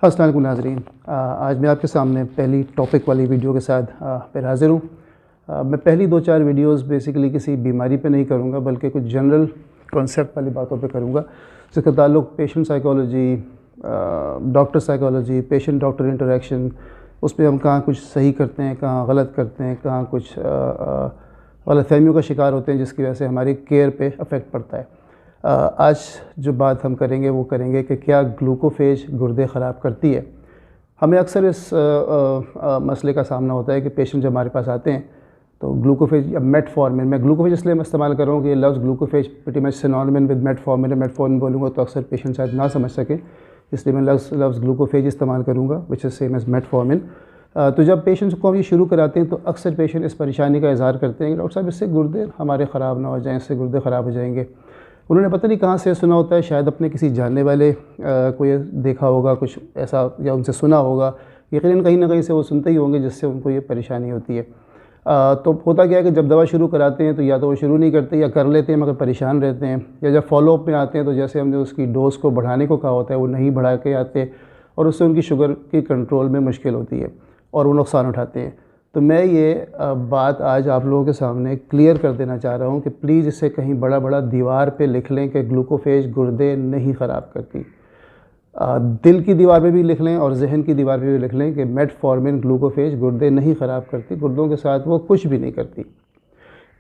अस्सलाम वालेकुम नाज़रीन। आज मैं आपके सामने पहली टॉपिक वाली वीडियो के साथ फिर हाज़िर हूँ। मैं पहली 2-4 वीडियोस बेसिकली किसी बीमारी पे नहीं करूँगा, बल्कि कुछ जनरल कॉन्सेप्ट वाली बातों पे करूँगा, जिसका ताल्लुक़ patient psychology, doctor psychology, patient doctor interaction, उसमें हम कहाँ कुछ सही करते हैं, कहाँ गलत करते हैं, कहाँ कुछ गलतफ़हमियों का शिकार होते हैं, जिसकी वजह से हमारी केयर पे अफेक्ट पड़ता है। आज जो बात हम करेंगे वो करेंगे कि क्या ग्लूकोफेज गुर्दे ख़राब करती है। हमें अक्सर इस मसले का सामना होता है कि पेशेंट जब हमारे पास आते हैं तो ग्लूकोफेज या मेटफॉर्मिन, मैं ग्लूकोफेज इसलिए मैं इस्तेमाल कर रहा हूँ कि ये लफ्ज़ Glucophage pretty much synonymous with metformin, metformin बोलूँगा तो अक्सर पेशेंट शायद ना समझ सकें, इसलिए मैं लफ्ज़ ग्लूकोफेज इस्तेमाल करूँगा, which is same as metformin. तो जब पेशेंट्स को हम ये शुरू कराते हैं तो अक्सर पेशेंट इस परेशानी का इज़हार करते हैं कि डॉक्टर साहब इससे गुर्दे हमारे ख़राब ना हो जाएँ, इससे गुर्दे ख़राब हो जाएंगे। उन्होंने पता नहीं कहाँ से सुना होता है, शायद अपने किसी जानने वाले को ये देखा होगा कुछ ऐसा, या उनसे सुना होगा, यकीनन कहीं ना कहीं से वो सुनते ही होंगे जिससे उनको ये परेशानी होती है। तो होता क्या है कि जब दवा शुरू कराते हैं तो या तो वो शुरू नहीं करते या कर लेते हैं मगर परेशान रहते हैं, या जब फॉलोअप में आते हैं तो जैसे हमने उसकी डोज़ को बढ़ाने को कहा होता है वो नहीं बढ़ा के आते और उससे उनकी शुगर की कंट्रोल में मुश्किल होती है और वो नुकसान उठाते हैं। तो मैं ये बात आज आप लोगों के सामने क्लियर कर देना चाह रहा हूँ कि प्लीज़ इसे कहीं बड़ा बड़ा दीवार पे लिख लें कि ग्लूकोफेज गुर्दे नहीं ख़राब करती। दिल की दीवार पे भी लिख लें और जहन की दीवार पे भी लिख लें कि मेटफॉर्मिन ग्लूकोफेज गुर्दे नहीं ख़राब करती, गुर्दों के साथ वो कुछ भी नहीं करती।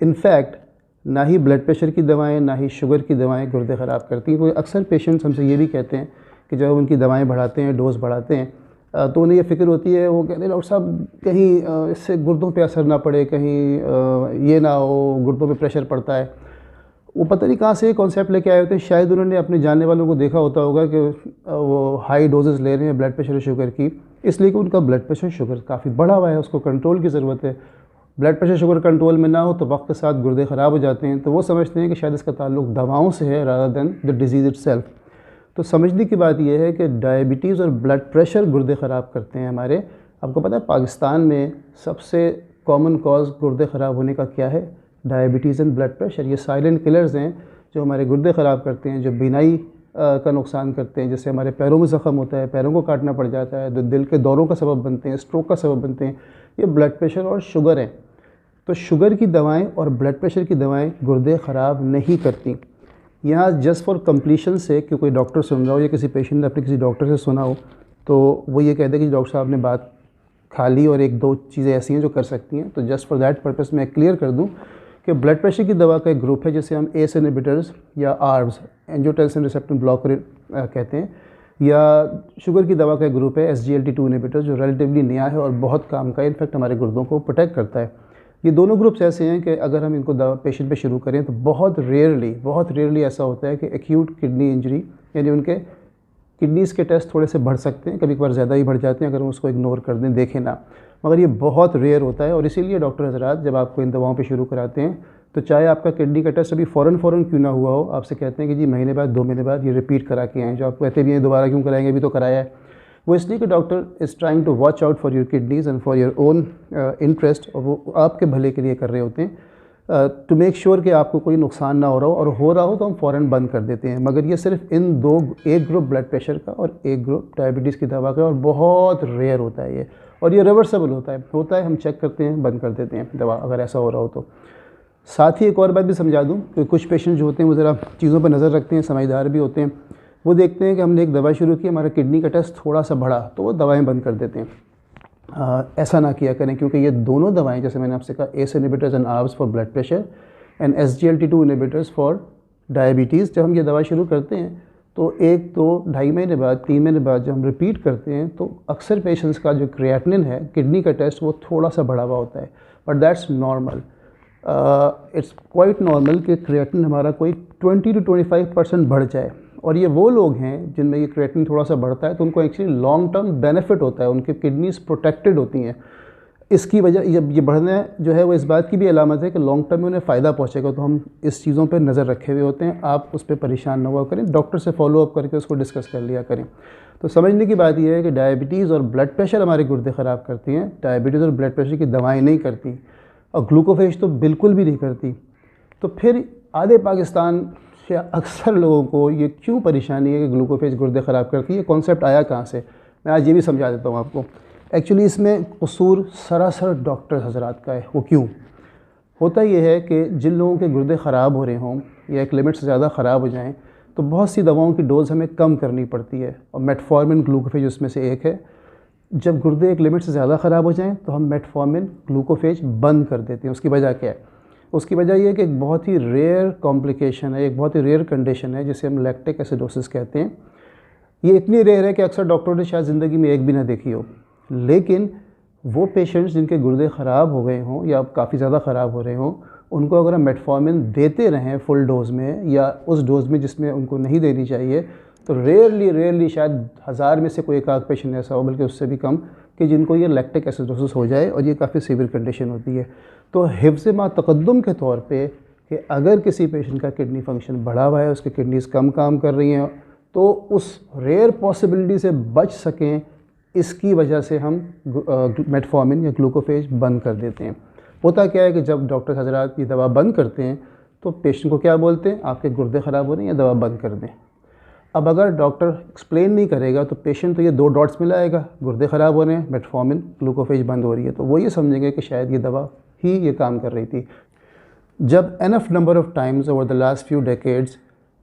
इनफैक्ट ना ही ब्लड प्रेशर की दवाएँ ना ही शुगर की दवाएँ गुर्दे ख़राब करती। कोई अक्सर पेशेंट्स हमसे ये भी कहते हैं कि जब उनकी दवाएँ बढ़ाते हैं, डोज़ बढ़ाते हैं, तो उन्हें ये फ़िक्र होती है, वो कहते हैं डॉक्टर साहब कहीं इससे गुर्दों पे असर ना पड़े, कहीं ये ना हो गुर्दों पे प्रेशर पड़ता है। वो पता नहीं कहाँ से ये कॉन्सेप्ट लेके आए होते हैं। शायद उन्होंने अपने जानने वालों को देखा होता होगा कि वो हाई डोजेस ले रहे हैं ब्लड प्रेशर और शुगर की, इसलिए कि उनका ब्लड प्रेशर शुगर काफ़ी बढ़ा हुआ है, उसको कंट्रोल की ज़रूरत है। ब्लड प्रेशर शुगर कंट्रोल में ना हो तो वक्त के साथ गुर्दे ख़राब हो जाते हैं, तो वो समझते हैं कि शायद इसका ताल्लुक दवाओं से है rather than the disease itself. तो समझने की बात यह है कि डायबिटीज़ और ब्लड प्रेशर गुर्दे ख़राब करते हैं हमारे। आपको पता है पाकिस्तान में सबसे कॉमन कॉज गुर्दे ख़राब होने का क्या है? Diabetes and blood pressure. ये साइलेंट किलर्स हैं जो हमारे गुर्दे ख़राब करते हैं, जो बीनाई का नुकसान करते हैं, जिससे हमारे पैरों में ज़ख़म होता है, पैरों को काटना पड़ जाता है, जो दिल के दौरों का सबब बनते हैं, स्ट्रोक का सबब बनते हैं। ये ब्लड प्रेशर और शुगर है। तो शुगर की दवाएँ और ब्लड प्रेशर की दवाएँ गुर्दे ख़राब नहीं करती। यहाँ जस्ट फॉर कंप्लीशन से कि कोई डॉक्टर सुन रहा हो या किसी पेशेंट ने अपने किसी डॉक्टर से सुना हो तो वो ये कहते हैं कि डॉक्टर साहब ने बात खा ली और 1-2 चीज़ें ऐसी हैं जो कर सकती हैं। तो जस्ट फॉर दैट पर्पस मैं क्लियर कर दूं कि ब्लड प्रेशर की दवा का एक ग्रुप है जिसे हम एस इनहिबिटर्स या आर्ब्स, एंजियोटेंसिन रिसेप्टर ब्लॉकर कहते हैं, या शुगर की दवा का एक ग्रुप है SGLT2 इनहिबिटर्स, जो रिलेटिवली नया है और बहुत काम का है, इनफैक्ट हमारे गुर्दों को प्रोटेक्ट करता है। ये दोनों ग्रुप्स ऐसे हैं कि अगर हम इनको दवा पेशेंट पे शुरू करें तो बहुत रेयरली ऐसा होता है कि एक्यूट किडनी इंजरी, यानी उनके किडनीज़ के टेस्ट थोड़े से बढ़ सकते हैं, कभी कभार ज़्यादा ही बढ़ जाते हैं अगर हम उसको इग्नोर कर दें, देखें ना, मगर ये बहुत रेयर होता है। और इसीलिए डॉक्टर हज़रात जब आपको इन दवाओं पे शुरू कराते हैं तो चाहे आपका किडनी का टेस्ट अभी फ़ौरन क्यों ना हुआ हो, आपसे कहते हैं कि जी महीने बाद 2 महीने बाद ये रिपीट करा के आएँ। जो आप कहते भी हैं दोबारा क्यों कराएंगे, अभी तो कराया है, वो इसलिए कि doctor is trying to watch out for your kidneys and for your own interest, और वो आपके भले के लिए कर रहे होते हैं टू मेक श्योर कि आपको कोई नुकसान ना हो रहा हो, और हो रहा हो तो हम फ़ौरन बंद कर देते हैं। मगर ये सिर्फ इन दो, एक ग्रुप ब्लड प्रेशर का और एक ग्रुप डायबिटीज़ की दवा का, और बहुत रेयर होता है ये, और ये रिवर्सेबल होता है हम चेक करते हैं, बंद कर देते हैं दवा अगर ऐसा हो रहा हो तो। साथ ही एक और बात भी समझा दूँ कि कुछ पेशेंट जो होते हैं वो ज़रा चीज़ों पर नज़र रखते हैं, समझदार भी होते हैं। वो देखते हैं कि हमने एक दवा शुरू की, हमारा किडनी का टेस्ट थोड़ा सा बढ़ा तो वो दवाएं बंद कर देते हैं। ऐसा ना किया करें, क्योंकि ये दोनों दवाएं, जैसे मैंने आपसे कहा, ACE inhibitors and ARBs for blood pressure and SGLT2 inhibitors for diabetes, जब हम ये दवा शुरू करते हैं तो 1-2-2.5 महीने बाद, 3 महीने बाद जब हम रिपीट करते हैं तो अक्सर पेशेंट्स का जो क्रिएटिनिन है, किडनी का टेस्ट, वो थोड़ा सा बढ़ा हुआ होता है, but that's normal. It's quite normal कि क्रिएटिनिन हमारा कोई 20 to 25% बढ़ जाए। और ये वो लोग हैं जिनमें ये क्रिएटिनिन थोड़ा सा बढ़ता है तो उनको एक्चुअली लॉन्ग टर्म बेनिफिट होता है, उनकी किडनीज प्रोटेक्टेड होती हैं। इसकी वजह ये बढ़ना जो है वो इस बात की भी अलामत है कि लॉन्ग टर्म में उन्हें फ़ायदा पहुंचेगा, तो हम इस चीज़ों पे नज़र रखे हुए होते हैं। आप उस पर परेशान ना हुआ करें, डॉक्टर से फॉलोअप करके उसको डिस्कस कर लिया करें। तो समझने की बात यह है कि डायबिटीज़ और ब्लड प्रेशर हमारे गुर्दे ख़राब करती हैं, डायबिटीज़ और ब्लड प्रेशर की दवाएँ नहीं करती, और ग्लूकोफेज तो बिल्कुल भी नहीं करती। तो फिर आधे पाकिस्तान से अक्सर लोगों को ये क्यों परेशानी है कि ग्लूकोफेज गुर्दे ख़राब करती है, कॉन्सेप्ट आया कहाँ से? मैं आज ये भी समझा देता हूँ आपको। एक्चुअली इसमें कसूर सरासर डॉक्टर हजरात का है। वो क्यों होता ये है कि जिन लोगों के गुर्दे ख़राब हो रहे हों या एक लिमिट से ज़्यादा ख़राब हो जाएं तो बहुत सी दवाओं की डोज़ हमें कम करनी पड़ती है, और मेटफॉर्मिन ग्लूकोफेज उसमें से एक है। जब गुर्दे एक लिमिट से ज़्यादा ख़राब हो जाएं तो हम मेटफॉर्मिन ग्लूकोफेज बंद कर देते हैं। उसकी वजह क्या है? उसकी वजह यह है कि एक बहुत ही रेयर कॉम्प्लिकेशन है, एक बहुत ही रेयर कंडीशन है जिसे हम लैक्टिक एसिडोसिस कहते हैं। ये इतनी रेयर है कि अक्सर डॉक्टरों ने शायद ज़िंदगी में एक भी ना देखी हो, लेकिन वो पेशेंट्स जिनके गुर्दे ख़राब हो गए हों या काफ़ी ज़्यादा ख़राब हो रहे हों, उनको अगर हम मेटफॉर्मिन देते रहें फुल डोज़ में या उस डोज़ में जिसमें उनको नहीं देनी चाहिए, तो रेयरली शायद 1000 में से कोई एक आध पेशेंट ऐसा हो, बल्कि उससे भी कम, कि जिनको ये लैक्टिक एसिडोसिस हो जाए, और ये काफ़ी सीवियर कंडीशन होती है। तो हिफ्ज़ मा तक़द्दुम के तौर पे कि अगर किसी पेशेंट का किडनी फंक्शन बढ़ा हुआ है, उसकी किडनीज़ कम काम कर रही हैं, तो उस रेयर पॉसिबिलिटी से बच सकें, इसकी वजह से हम मेटफॉर्मिन या ग्लूकोफेज बंद कर देते हैं। होता क्या है कि जब डॉक्टर हजरात ये दवा बंद करते हैं तो पेशेंट को क्या बोलते हैं, आपके गुर्दे ख़राब हो रहे हैं या दवा बंद कर दें। अब अगर डॉक्टर एक्सप्लेन नहीं करेगा तो पेशेंट तो ये 2 डॉट्स मिलाएगा, गुर्दे ख़राब हो रहे हैं, मेटफॉर्मिन ग्लूकोफेज बंद हो रही है, तो वो ये समझेंगे कि शायद ये दवा ही ये काम कर रही थी। जब enough number of times over the last few decades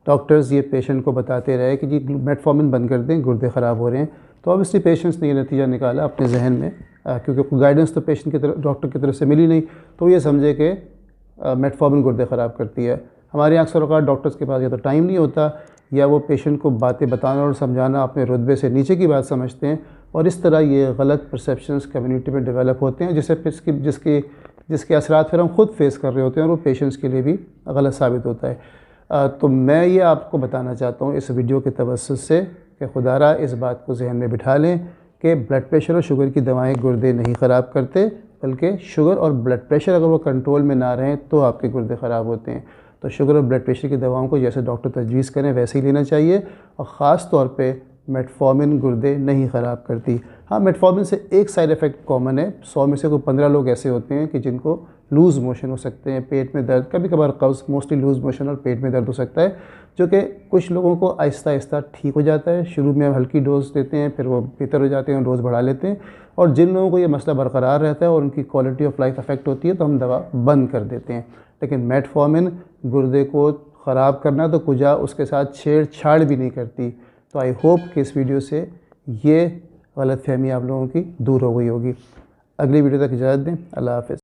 doctors ये पेशेंट को बताते रहे कि जी मेटफॉर्मिन बंद कर दें, गुर्दे ख़राब हो रहे हैं, तो ऑब्वियसली पेशेंट्स ने ये नतीजा निकाला अपने जहन में, क्योंकि गाइडेंस तो पेशेंट की तरफ डॉक्टर की तरफ से मिली नहीं, तो ये समझे कि मेटफॉर्मिन गुर्दे ख़राब करती है। हमारे यहाँ अक्सर औक़ात डॉक्टर्स के पास या तो टाइम नहीं होता, या वो पेशेंट को बातें बताना और समझाना अपने रुतबे से नीचे की बात समझते हैं, और इस तरह ये गलत परसेप्शंस कम्युनिटी में डेवलप होते हैं, जिसके असरात फिर हम खुद फेस कर रहे होते हैं, और वो पेशेंट्स के लिए भी गलत साबित होता है। तो मैं ये आपको बताना चाहता हूँ इस वीडियो के तवज्जुह से कि खुदारा इस बात को जहन में बिठा लें कि ब्लड प्रेशर और शुगर की दवाएं गुर्दे नहीं ख़राब करते, बल्कि शुगर और ब्लड प्रेशर अगर वो कंट्रोल में ना रहें तो आपके गुर्दे ख़राब होते हैं। तो शुगर और ब्लड प्रेशर की दवाओं को जैसे डॉक्टर तजवीज़ करें वैसे ही लेना चाहिए, और ख़ास तौर पे मेटफॉर्मिन गुर्दे नहीं ख़राब करती। हाँ, मेटफॉर्मिन से एक साइड इफ़ेक्ट कॉमन है, 100 में से कोई 15 लोग ऐसे होते हैं कि जिनको लूज़ मोशन हो सकते हैं, पेट में दर्द, कभी कभार कब्ज़, मोस्टली लूज़ मोशन और पेट में दर्द हो सकता है, जो कि कुछ लोगों को आहिस्ता आहिस्ता ठीक हो जाता है। शुरू में हम हल्की डोज़ देते हैं, फिर वो बेहतर हो जाते हैं, डोज़ बढ़ा लेते हैं, और जिन लोगों को ये मसला बरकरार रहता है और उनकी क्वालिटी ऑफ लाइफ अफेक्ट होती है तो हम दवा बंद कर देते हैं। लेकिन मेटफॉर्मिन गुर्दे को ख़राब करना तो कुजा उसके साथ छेड़छाड़ भी नहीं करती। तो आई होप कि इस वीडियो से ये गलतफहमी आप लोगों की दूर हो गई होगी। अगली वीडियो तक इजाज़त दें। अल्लाह हाफ़िज़।